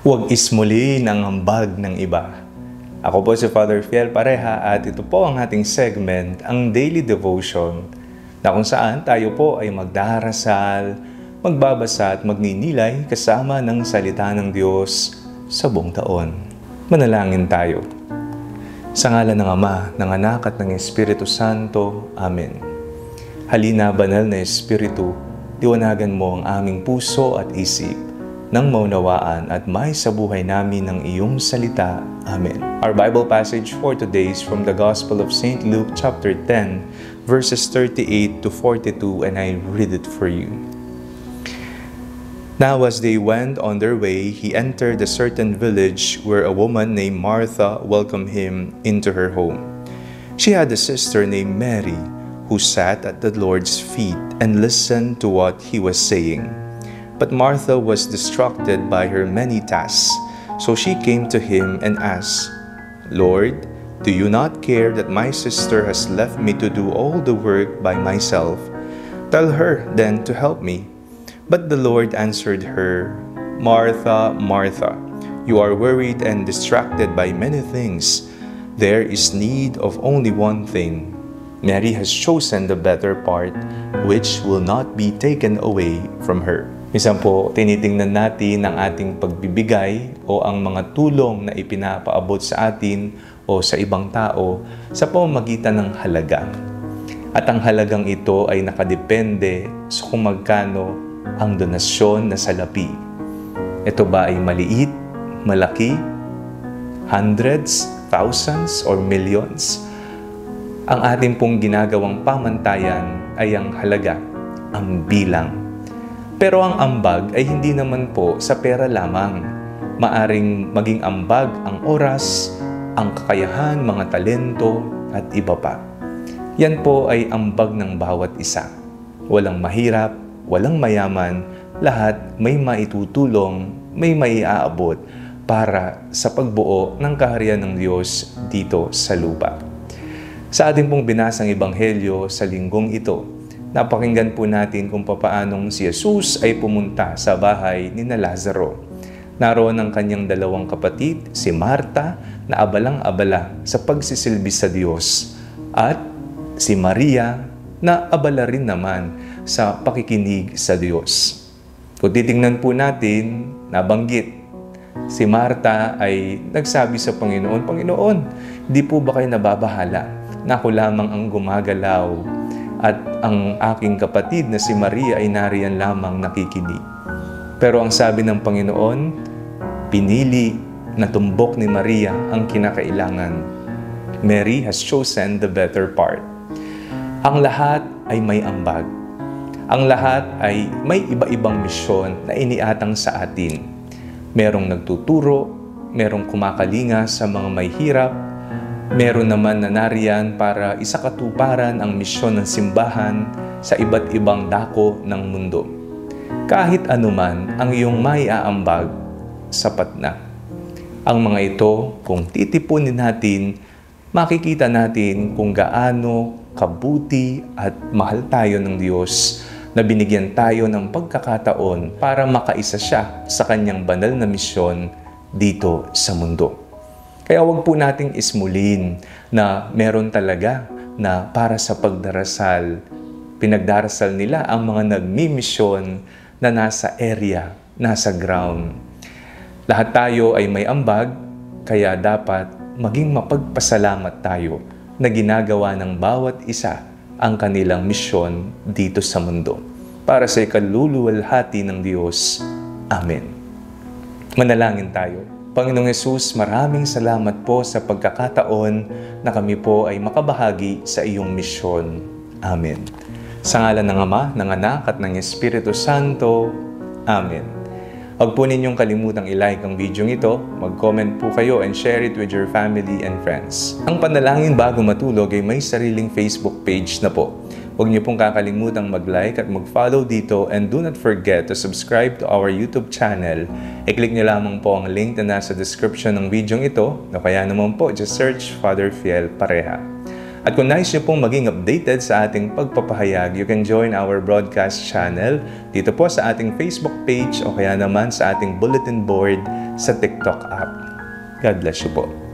Huwag ismuli ng ambag ng iba. Ako po si Father Fiel Pareha at ito po ang ating segment, ang Daily Devotion, na kung saan tayo po ay magdarasal, magbabasa at magninilay kasama ng salita ng Diyos sa buong taon. Manalangin tayo. Sa ngalan ng Ama, ng Anak at ng Espiritu Santo. Amen. Halina, banal na Espiritu, liwanagan mo ang aming puso at isip nang maunawaan at may sa buhay namin ng iyong salita. Amen. Our Bible passage for today is from the Gospel of St. Luke chapter 10, verses 38 to 42, and I read it for you. Now as they went on their way, he entered a certain village where a woman named Martha welcomed him into her home. She had a sister named Mary, who sat at the Lord's feet and listened to what he was saying. But Martha was distracted by her many tasks, so she came to him and asked, "Lord, do you not care that my sister has left me to do all the work by myself? Tell her then to help me." But the Lord answered her, "Martha, Martha, you are worried and distracted by many things. There is need of only one thing. Mary has chosen the better part, which will not be taken away from her." Minsan po, tinitingnan natin ang ating pagbibigay o ang mga tulong na ipinapaabot sa atin o sa ibang tao sa pamamagitan ng halaga. At ang halagang ito ay nakadepende sa kung magkano ang donasyon na salapi. Ito ba ay maliit, malaki, hundreds, thousands, or millions? Ang ating pong ginagawang pamantayan ay ang halaga, ang bilang. Pero ang ambag ay hindi naman po sa pera lamang. Maaring maging ambag ang oras, ang kakayahan, mga talento, at iba pa. Yan po ay ambag ng bawat isa. Walang mahirap, walang mayaman, lahat may maitutulong, may maiaabot para sa pagbuo ng kaharian ng Diyos dito sa lupa. Sa ating pong binasang ebanghelyo sa linggong ito, napakinggan po natin kung papaanong si Jesus ay pumunta sa bahay ni Lazaro. Naroon ang kanyang dalawang kapatid, si Marta, na abalang-abala sa pagsisilbi sa Diyos, at si Maria, na abala rin naman sa pakikinig sa Diyos. Kung titingnan po natin, nabanggit, si Marta ay nagsabi sa Panginoon, "Panginoon, di po ba kayo nababahala na ako lamang ang gumagalaw at ang aking kapatid na si Maria ay nariyan lamang nakikinig?" Pero ang sabi ng Panginoon, pinili na tumbok ni Maria ang kinakailangan. Mary has chosen the better part. Ang lahat ay may ambag. Ang lahat ay may iba-ibang misyon na iniatang sa atin. Merong nagtuturo, merong kumakalinga sa mga may hirap, meron naman na nariyan para isakatuparan ang misyon ng simbahan sa iba't ibang dako ng mundo. Kahit anuman ang iyong maiaambag, sapat na. Ang mga ito, kung titipunin natin, makikita natin kung gaano kabuti at mahal tayo ng Diyos na binigyan tayo ng pagkakataon para makaisa siya sa kanyang banal na misyon dito sa mundo. Kaya huwag po nating ismulin na meron talaga na para sa pagdarasal, pinagdarasal nila ang mga nagmimisyon na nasa area, nasa ground. Lahat tayo ay may ambag, kaya dapat maging mapagpasalamat tayo na ginagawa ng bawat isa ang kanilang misyon dito sa mundo para sa ikaluluwalhati ng Diyos. Amen. Manalangin tayo. Panginoong Hesus, maraming salamat po sa pagkakataon na kami po ay makabahagi sa iyong misyon. Amen. Sa ngalan ng Ama, ng Anak at ng Espiritu Santo. Amen. Huwag po ninyong kalimutang i-like ang video ito, mag-comment po kayo and share it with your family and friends. Ang Panalangin Bago Matulog ay may sariling Facebook page na po. Huwag niyo pong kakalimutang mag-like at mag-follow dito, and do not forget to subscribe to our YouTube channel. I-click niyo lamang po ang link na nasa description ng video ito, na kaya naman po just search Father Fiel Pareha. At kung nais nyo pong maging updated sa ating pagpapahayag, you can join our broadcast channel dito po sa ating Facebook page o kaya naman sa ating bulletin board sa TikTok app. God bless you po.